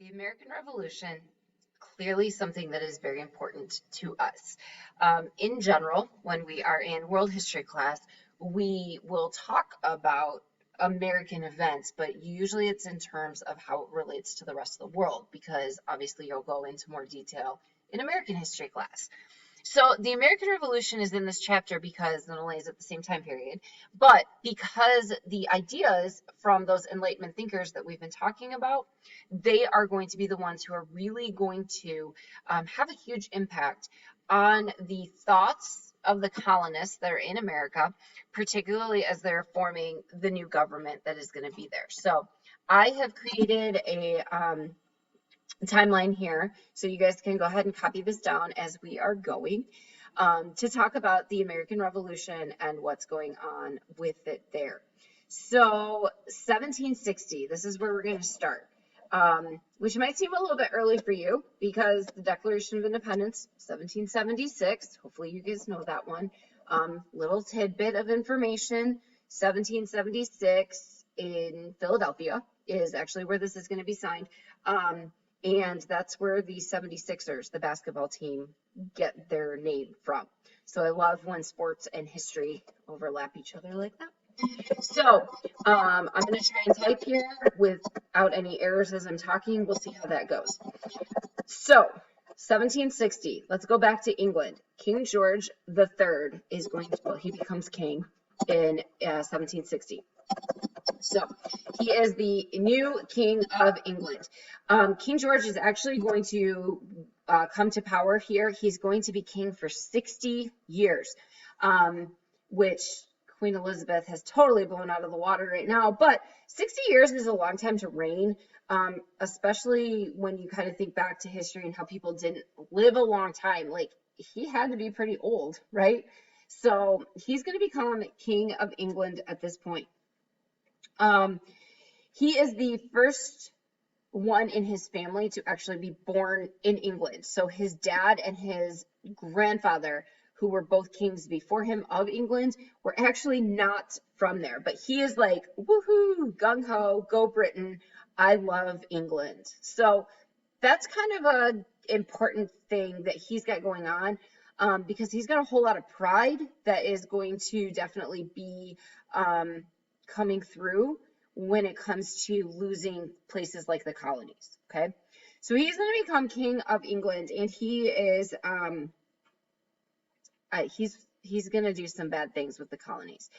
The American Revolution, clearly something that is very important to us. In general, when we are in world history class, we will talk about American events, but usually it's in terms of how it relates to the rest of the world, because obviously you'll go into more detail in American history class. So the American Revolution is in this chapter because not only is it the same time period, but because the ideas from those Enlightenment thinkers that we've been talking about, they are going to be the ones who are really going to have a huge impact on the thoughts of the colonists that are in America, particularly as they're forming the new government that is going to be there. So I have created a timeline here, so you guys can go ahead and copy this down as we are going to talk about the American Revolution and what's going on with it there. So 1760, this is where we're going to start, which might seem a little bit early for you because the Declaration of Independence, 1776, hopefully you guys know that one. Little tidbit of information, 1776 in Philadelphia is actually where this is going to be signed. And that's where the 76ers, the basketball team, get their name from. So I love when sports and history overlap each other like that. So I'm going to try and type here without any errors as I'm talking. We'll see how that goes. So 1760, let's go back to England. King George III is going to, well, he becomes king in 1760. So he is the new king of England. King George is actually going to come to power here. He's going to be king for 60 years, which Queen Elizabeth has totally blown out of the water right now. But 60 years is a long time to reign, especially when you kind of think back to history and how people didn't live a long time. Like, he had to be pretty old, right? So he's going to become king of England at this point. He is the first one in his family to actually be born in England. So his dad and his grandfather, who were both kings before him of England, were actually not from there. But he is like, woohoo, gung-ho, go Britain, I love England. So that's kind of an important thing that he's got going on, because he's got a whole lot of pride that is going to definitely be coming through when it comes to losing places like the colonies. Okay, so he's going to become king of England, and he is he's going to do some bad things with the colonies.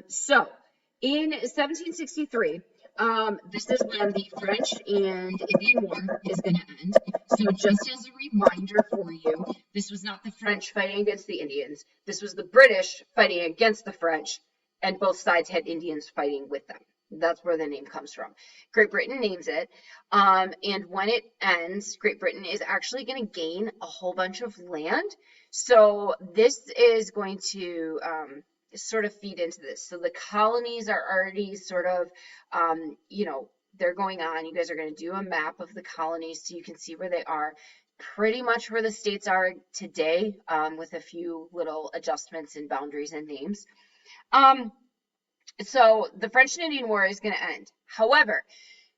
So in 1763, this is when the French and Indian War is going to end. So just as a reminder for you, this was not the French fighting against the Indians. This was the British fighting against the French, and both sides had Indians fighting with them. That's where the name comes from. Great Britain names it, and when it ends, Great Britain is actually going to gain a whole bunch of land. So this is going to sort of feed into this. So the colonies are already sort of, they're going on. You guys are going to do a map of the colonies so you can see where they are. Pretty much where the states are today, with a few little adjustments in boundaries and names. So the French and Indian War is going to end. However,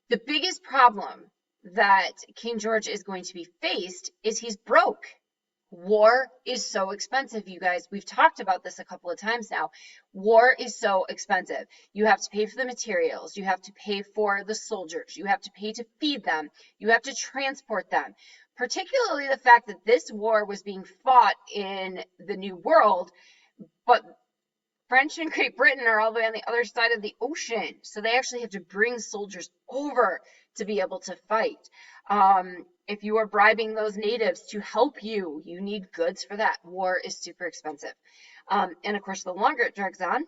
the biggest problem that King George is going to be faced is he's broke. War is so expensive, you guys. We've talked about this a couple of times now. War is so expensive. You have to pay for the materials. You have to pay for the soldiers. You have to pay to feed them. You have to transport them. Particularly the fact that this war was being fought in the New World, but French and Great Britain are all the way on the other side of the ocean. So they actually have to bring soldiers over to be able to fight. If you are bribing those natives to help you, you need goods for that. War is super expensive. And of course, the longer it drags on,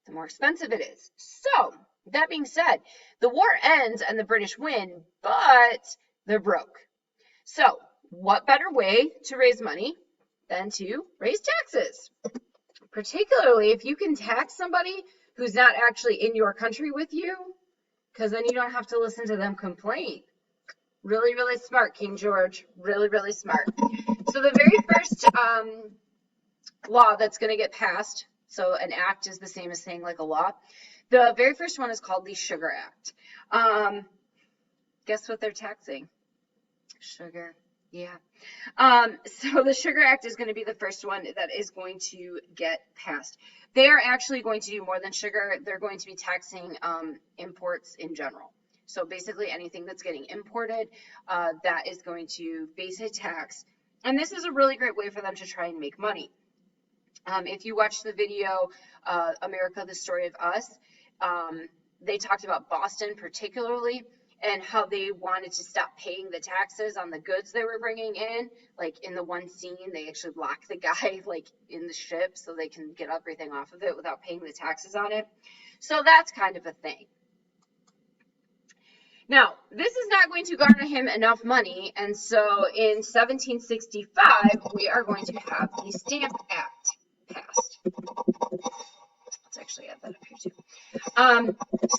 the more expensive it is. So that being said, the war ends and the British win, but they're broke. So what better way to raise money than to raise taxes? Particularly if you can tax somebody who's not actually in your country with you, because then you don't have to listen to them complain. Really, really smart, King George. Really, really smart. So the very first law that's going to get passed, so an act is the same as saying like a law. The very first one is called the Sugar Act. Guess what they're taxing? Sugar. Yeah. So the Sugar Act is going to be the first one that is going to get passed. They are actually going to do more than sugar. They're going to be taxing imports in general. So basically anything that's getting imported, that is going to face a tax. And this is a really great way for them to try and make money. If you watch the video, America, the Story of Us, they talked about Boston particularly, and how they wanted to stop paying the taxes on the goods they were bringing in. Like in the one scene, they actually lock the guy like in the ship so they can get everything off of it without paying the taxes on it. So that's kind of a thing. Now, this is not going to garner him enough money, and so in 1765, we are going to have the Stamp Act passed. Let's actually add that up here too.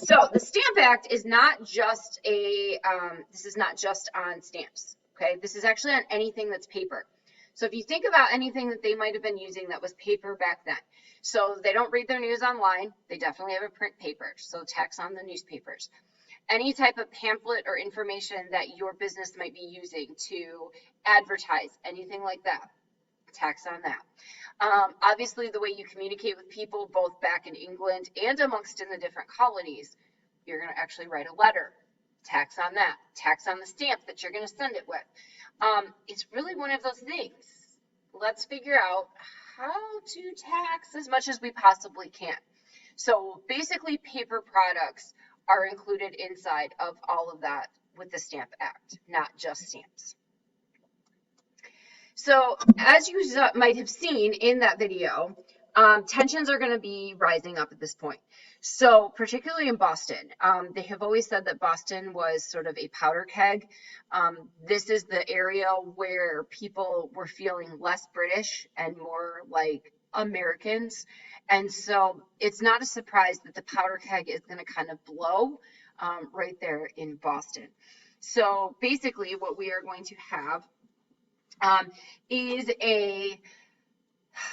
So the Stamp Act is not just this is not just on stamps, okay? This is actually on anything that's paper. So if you think about anything that they might have been using that was paper back then. So they don't read their news online. They definitely have a print paper, so tax on the newspapers. Any type of pamphlet or information that your business might be using to advertise, anything like that, tax on that. Obviously, the way you communicate with people, both back in England and amongst in the different colonies, you're going to actually write a letter, tax on that, tax on the stamp that you're going to send it with. It's really one of those things. Let's figure out how to tax as much as we possibly can. So basically, paper products are included inside of all of that with the Stamp Act, not just stamps. So as you might have seen in that video, tensions are going to be rising up at this point. So particularly in Boston, they have always said that Boston was sort of a powder keg. This is the area where people were feeling less British and more like Americans. And so it's not a surprise that the powder keg is going to kind of blow right there in Boston. So basically what we are going to have is a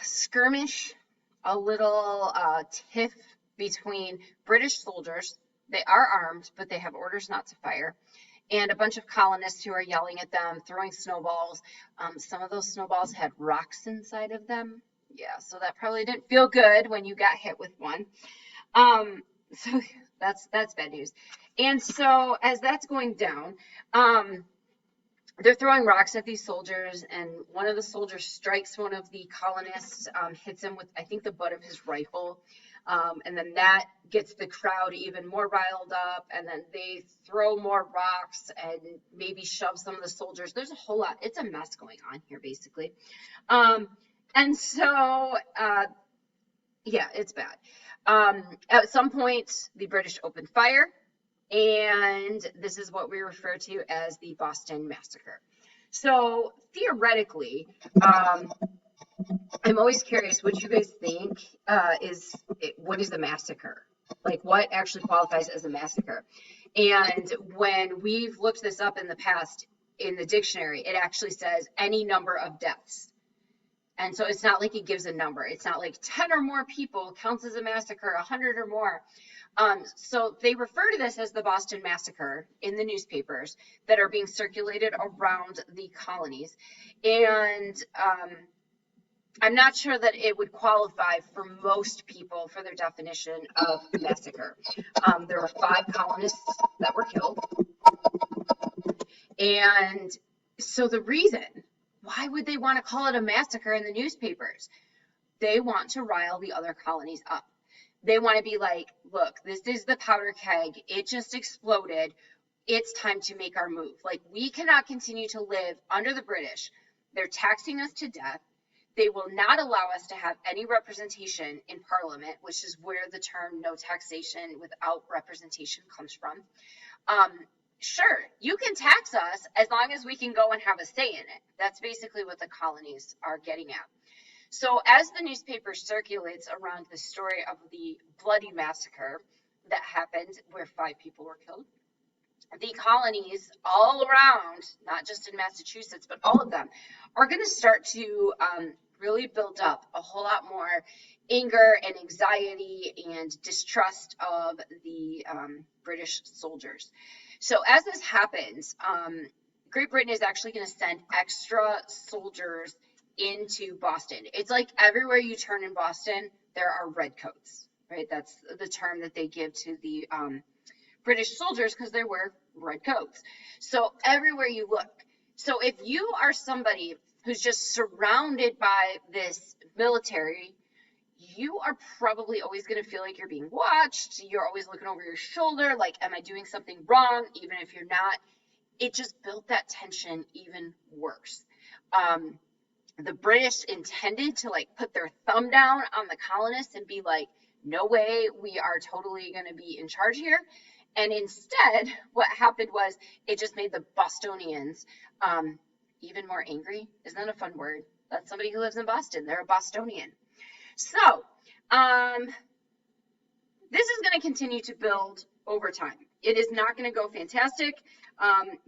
skirmish, a little tiff between British soldiers. They are armed, but they have orders not to fire, and a bunch of colonists who are yelling at them, throwing snowballs. Some of those snowballs had rocks inside of them. Yeah, so that probably didn't feel good when you got hit with one. So that's bad news. And so as that's going down, they're throwing rocks at these soldiers, and one of the soldiers strikes one of the colonists, hits him with, I think, the butt of his rifle. And then that gets the crowd even more riled up, and then they throw more rocks and maybe shove some of the soldiers. There's a whole lot. It's a mess going on here, basically. And so, yeah, it's bad. At some point, the British opened fire, and this is what we refer to as the Boston Massacre. So theoretically, I'm always curious what you guys think what is a massacre? Like, what actually qualifies as a massacre? And when we've looked this up in the past in the dictionary, it actually says any number of deaths. And so it's not like it gives a number. It's not like 10 or more people counts as a massacre, 100 or more. So they refer to this as the Boston Massacre in the newspapers that are being circulated around the colonies. And I'm not sure that it would qualify for most people for their definition of massacre. There were 5 colonists that were killed. And so the reason, why would they want to call it a massacre in the newspapers? They want to rile the other colonies up. They want to be like, look, this is the powder keg. It just exploded. It's time to make our move. Like, we cannot continue to live under the British. They're taxing us to death. They will not allow us to have any representation in Parliament, which is where the term no taxation without representation comes from. Sure, you can tax us as long as we can go and have a say in it. That's basically what the colonies are getting at. So as the newspaper circulates around the story of the bloody massacre that happened where 5 people were killed, the colonies all around, not just in Massachusetts, but all of them, are going to start to really build up a whole lot more anger and anxiety and distrust of the British soldiers. So as this happens, Great Britain is actually going to send extra soldiers into Boston. It's like everywhere you turn in Boston, there are redcoats, right? That's the term that they give to the British soldiers because they wear red coats. So everywhere you look. So if you are somebody who's just surrounded by this military, you are probably always going to feel like you're being watched. You're always looking over your shoulder, like, am I doing something wrong? Even if you're not. It just built that tension even worse. The British intended to like put their thumb down on the colonists and be like, no way, we are totally going to be in charge here. And instead, what happened was it just made the Bostonians even more angry. Isn't that a fun word? That's somebody who lives in Boston. They're a Bostonian. So, this is going to continue to build over time. It is not going to go fantastic.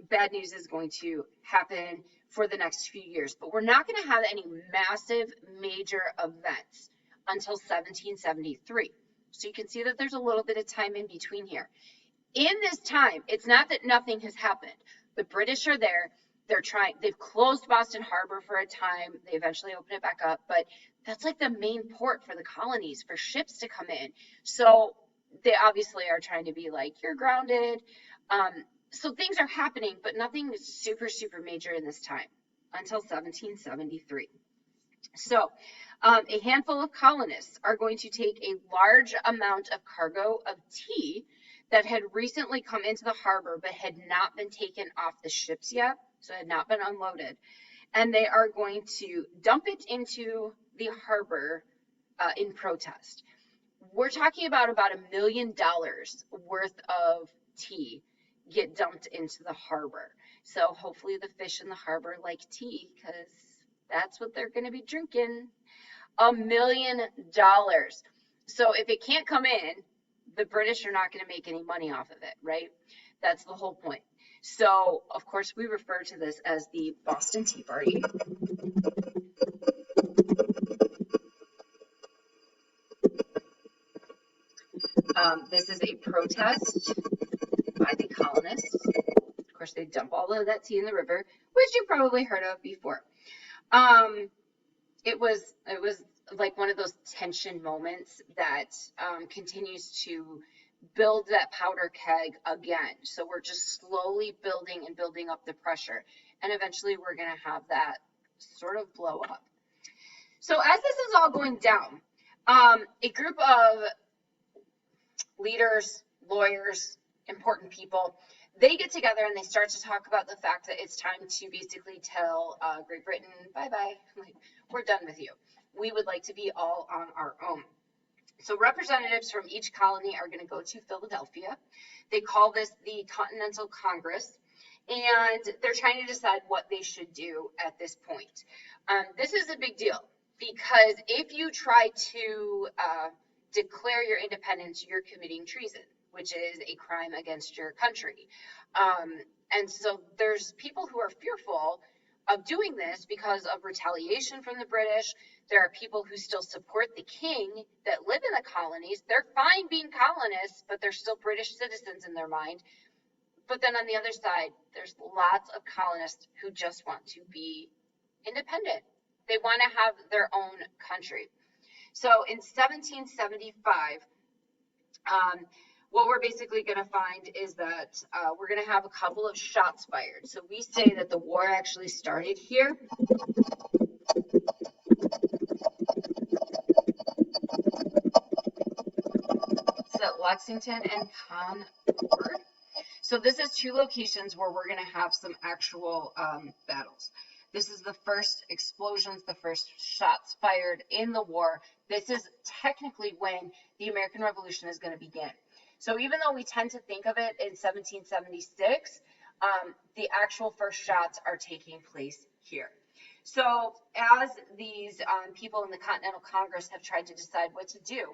Bad news is going to happen for the next few years, but we're not going to have any massive major events until 1773. So you can see that there's a little bit of time in between here. In this time, it's not that nothing has happened. The British are there. They've closed Boston Harbor for a time. They eventually open it back up, but that's like the main port for the colonies for ships to come in. So they obviously are trying to be like, you're grounded. So things are happening, but nothing super, super major in this time until 1773. So a handful of colonists are going to take a large amount of cargo of tea that had recently come into the harbor but had not been taken off the ships yet, so had not been unloaded, and they are going to dump it into the harbor in protest. We're talking about $1 million worth of tea get dumped into the harbor. So hopefully the fish in the harbor like tea because that's what they're going to be drinking. $1 million. So if it can't come in, the British are not going to make any money off of it, right? That's the whole point. So, of course, we refer to this as the Boston Tea Party. This is a protest by the colonists. Of course, they dump all of that tea in the river, which you've probably heard of before. It was like one of those tension moments that continues to build that powder keg again. So we're just slowly building and building up the pressure. And eventually we're going to have that sort of blow up. So as this is all going down, a group of leaders, lawyers, important people, they get together and they start to talk about the fact that it's time to basically tell Great Britain, bye-bye, like, we're done with you. We would like to be all on our own. So representatives from each colony are going to go to Philadelphia. They call this the Continental Congress, and they're trying to decide what they should do at this point. This is a big deal because if you try to declare your independence, you're committing treason, which is a crime against your country. And so there's people who are fearful of doing this because of retaliation from the British. There are people who still support the king that live in the colonies. They're fine being colonists, but they're still British citizens in their mind. But then on the other side, there's lots of colonists who just want to be independent. They want to have their own country. So in 1775, what we're basically going to find is that we're going to have a couple of shots fired. So we say that the war actually started here. It's at Lexington and Concord. So this is two locations where we're going to have some actual battles. This is the first explosions, the first shots fired in the war. This is technically when the American Revolution is going to begin. So even though we tend to think of it in 1776, the actual first shots are taking place here. So as these people in the Continental Congress have tried to decide what to do,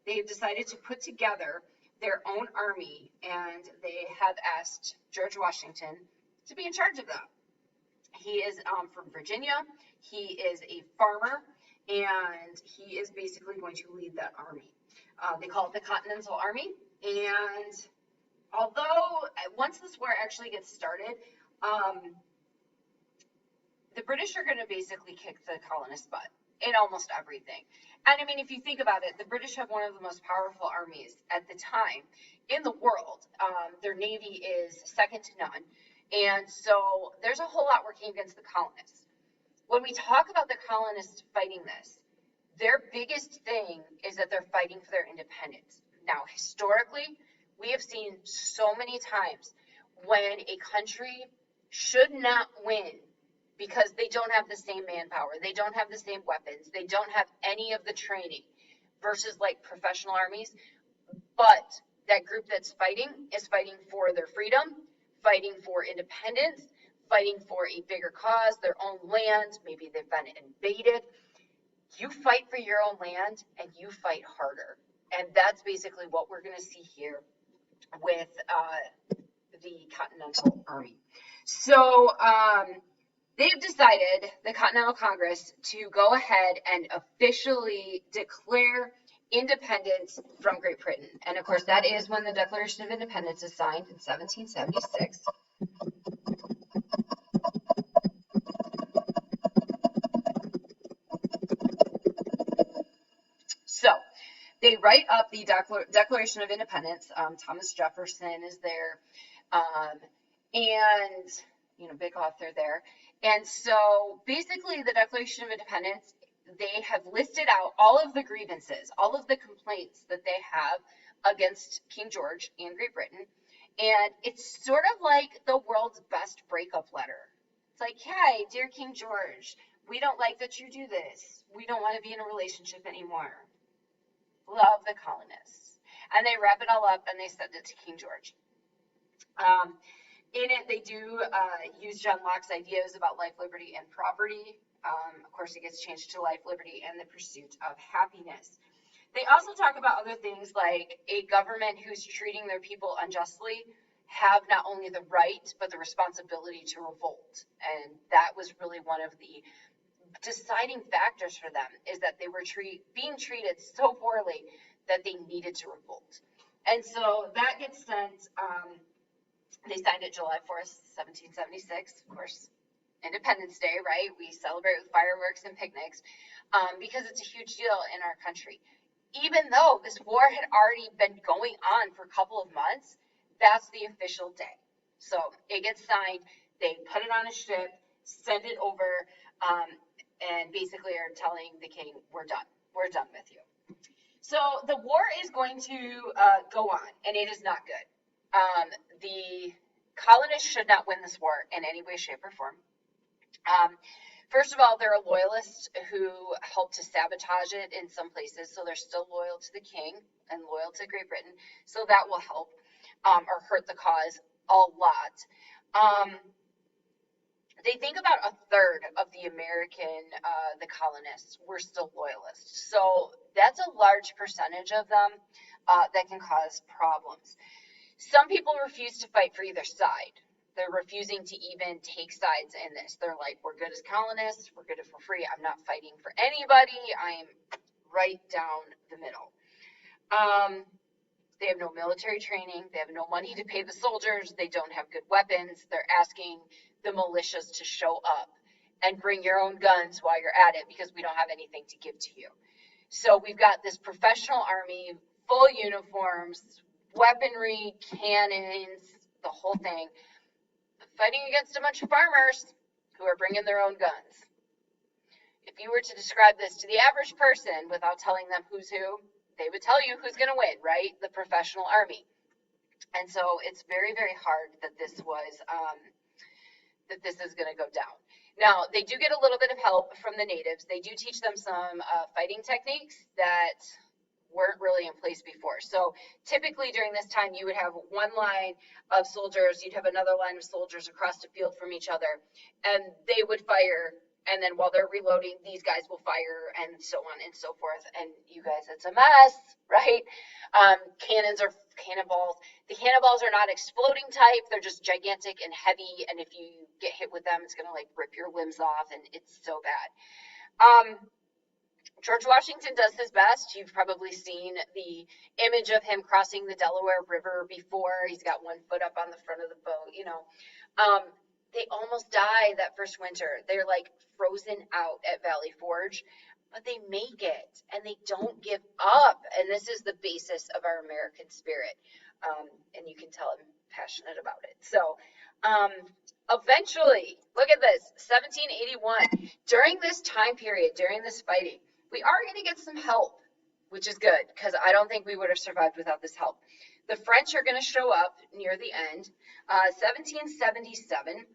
they've decided to put together their own army, and they have asked George Washington to be in charge of them. He is from Virginia. He is a farmer, and he is basically going to lead that army. They call it the Continental Army, and although once this war actually gets started, um, the British are going to basically kick the colonists' butt in almost everything. And I mean, if you think about it, the British have one of the most powerful armies at the time in the world. Their navy is second to none. And so there's a whole lot working against the colonists. When we talk about the colonists fighting this, their biggest thing is that they're fighting for their independence. Now, historically, we have seen so many times when a country should not win because they don't have the same manpower, they don't have the same weapons, they don't have any of the training versus like professional armies. But that group that's fighting is fighting for their freedom, fighting for independence, fighting for a bigger cause, their own land. Maybe they've been invaded. You fight for your own land and you fight harder. And that's basically what we're going to see here with the Continental Army. So they've decided, the Continental Congress, to go ahead and officially declare independence from Great Britain. And of course, that is when the Declaration of Independence is signed in 1776. So they write up the Declaration of Independence. Thomas Jefferson is there, and big author there. And so basically, the Declaration of Independence, they have listed out all of the grievances, all of the complaints that they have against King George and Great Britain. And it's sort of like the world's best breakup letter. It's like, hey, dear King George, we don't like that you do this. We don't want to be in a relationship anymore. Love, the colonists. And they wrap it all up and they send it to King George. In it, they do use John Locke's ideas about life, liberty, and property. Of course, it gets changed to life, liberty, and the pursuit of happiness. They also talk about other things like a government who's treating their people unjustly have not only the right, but the responsibility to revolt. And that was really one of the deciding factors for them, is that they were being treated so poorly that they needed to revolt. And so that gets sent, they signed it July 4th, 1776, of course, Independence Day, right? We celebrate with fireworks and picnics because it's a huge deal in our country. Even though this war had already been going on for a couple of months, that's the official day. So it gets signed, they put it on a ship, send it over, and basically are telling the king, we're done with you. So the war is going to go on, and it is not good. The colonists should not win this war in any way, shape, or form. First of all, there are loyalists who help to sabotage it in some places, so they're still loyal to the king and loyal to Great Britain, so that will help or hurt the cause a lot. They think about a third of the the colonists were still loyalists. So that's a large percentage of them that can cause problems. Some people refuse to fight for either side. They're refusing to even take sides in this. They're like, we're good as colonists, we're good for free. I'm not fighting for anybody. I'm right down the middle. They have no military training. They have no money to pay the soldiers. They don't have good weapons. They're asking the militias to show up and bring your own guns while you're at it because we don't have anything to give to you. So we've got this professional army, full uniforms, weaponry, cannons, the whole thing, fighting against a bunch of farmers who are bringing their own guns. If you were to describe this to the average person without telling them who's who, they would tell you who's going to win, right? The professional army. And so it's very, very hard that this is going to go down. Now, they do get a little bit of help from the natives. They do teach them some fighting techniques that weren't really in place before. So typically during this time, you would have one line of soldiers, you'd have another line of soldiers across the field from each other, and they would fire. And then while they're reloading, these guys will fire, and so on and so forth. And you guys, it's a mess, right? Cannons are cannonballs. The cannonballs are not exploding type. They're just gigantic and heavy. And if you get hit with them, it's going to like rip your limbs off, and it's so bad. George Washington does his best. You've probably seen the image of him crossing the Delaware River before. He's got one foot up on the front of the boat, you know. Um, they almost die that first winter. They're like frozen out at Valley Forge, but they make it and they don't give up. And this is the basis of our American spirit. And you can tell I'm passionate about it. So, um, eventually, look at this, 1781. During this time period, during this fighting, we are going to get some help, which is good because I don't think we would have survived without this help. The French are going to show up near the end. 1777.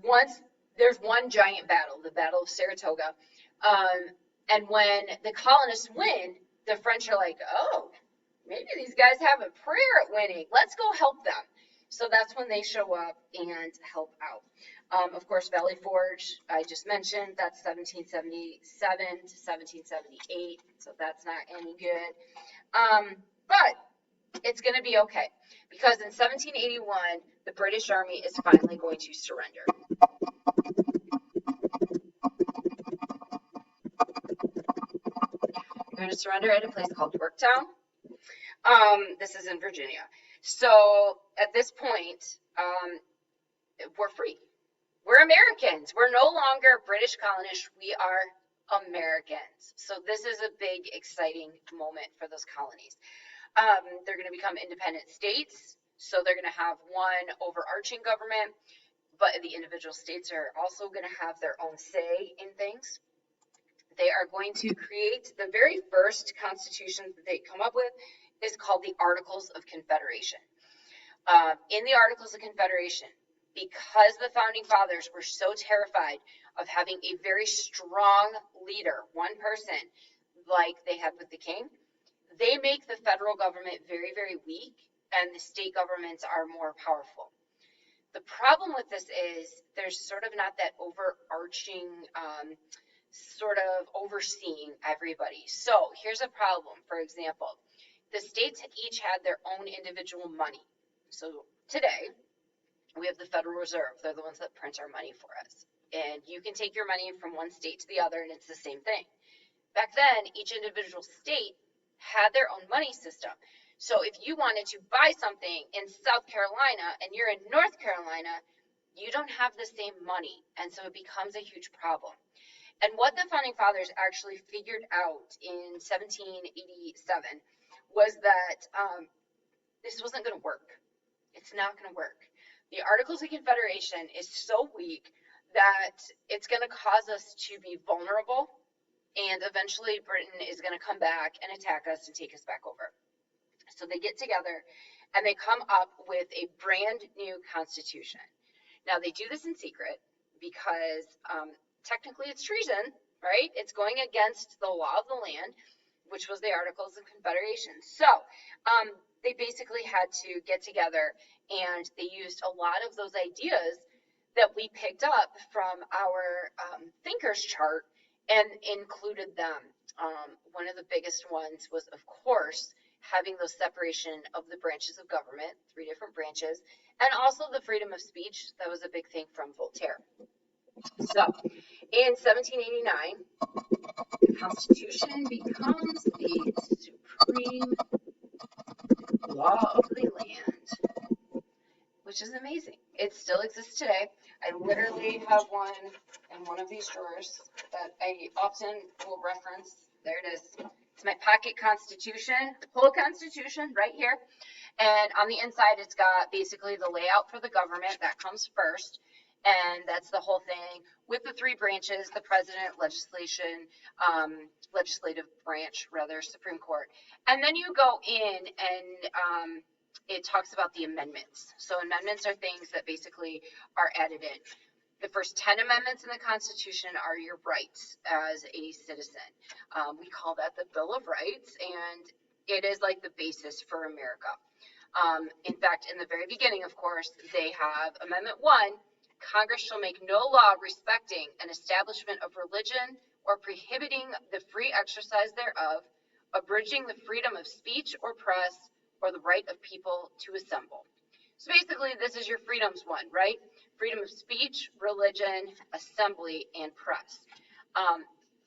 Once there's one giant battle, the Battle of Saratoga, and when the colonists win, the French are like, oh, maybe these guys have a prayer at winning. Let's go help them. So that's when they show up and help out. Of course, Valley Forge, I just mentioned, that's 1777 to 1778, so that's not any good. But it's going to be okay, because in 1781, the British Army is finally going to surrender. They're going to surrender at a place called Yorktown. This is in Virginia. So at this point, we're free. We're Americans. We're no longer British colonists. We are Americans. So this is a big, exciting moment for those colonies. They're going to become independent states. So they're going to have one overarching government, but the individual states are also going to have their own say in things. They are going to create the very first constitution that they come up with is called the Articles of Confederation. In the Articles of Confederation, because the founding fathers were so terrified of having a very strong leader, one person, like they had with the king, they make the federal government very, very weak, and the state governments are more powerful. The problem with this is there's sort of not that overarching sort of overseeing everybody. So here's a problem. For example, the states each had their own individual money. So today, we have the Federal Reserve. They're the ones that print our money for us. And you can take your money from one state to the other, and it's the same thing. Back then, each individual state had their own money system. So if you wanted to buy something in South Carolina and you're in North Carolina, you don't have the same money. And so it becomes a huge problem. And what the founding fathers actually figured out in 1787 was that this wasn't going to work. It's not going to work. The Articles of Confederation is so weak that it's going to cause us to be vulnerable, and eventually Britain is going to come back and attack us and take us back over. So they get together and they come up with a brand new constitution. Now they do this in secret because technically it's treason, right? It's going against the law of the land, which was the Articles of Confederation. So they basically had to get together, and they used a lot of those ideas that we picked up from our thinkers chart and included them. One of the biggest ones was, of course, having the separation of the branches of government, 3 different branches, and also the freedom of speech. That was a big thing from Voltaire. So, in 1789, the Constitution becomes the supreme law of the land, which is amazing. It still exists today. I literally have one in one of these drawers that I often will reference. There it is. It's my pocket Constitution, whole Constitution right here. And on the inside, it's got basically the layout for the government. That comes first. And that's the whole thing with the 3 branches, the president, legislative branch, rather, Supreme Court. And then you go in and it talks about the amendments. So amendments are things that basically are added in. The first 10 amendments in the Constitution are your rights as a citizen. We call that the Bill of Rights, and it is like the basis for America. In fact, in the very beginning, of course, they have Amendment 1, Congress shall make no law respecting an establishment of religion or prohibiting the free exercise thereof, abridging the freedom of speech or press, or the right of people to assemble. So basically, this is your freedoms one, right? Freedom of speech, religion, assembly, and press.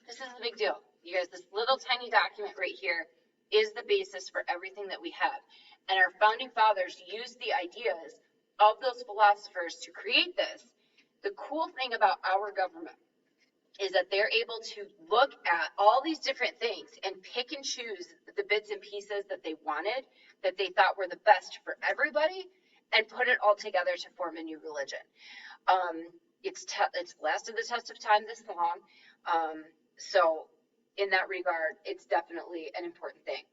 This is a big deal. You guys, this little tiny document right here is the basis for everything that we have. And our founding fathers used the ideas of those philosophers to create this. The cool thing about our government is that they're able to look at all these different things and pick and choose the bits and pieces that they wanted, that they thought were the best for everybody, and put it all together to form a new religion. It's lasted the test of time this long. So in that regard, it's definitely an important thing.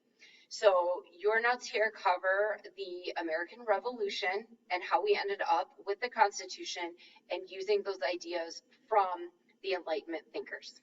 So your notes here cover the American Revolution and how we ended up with the Constitution and using those ideas from the Enlightenment thinkers.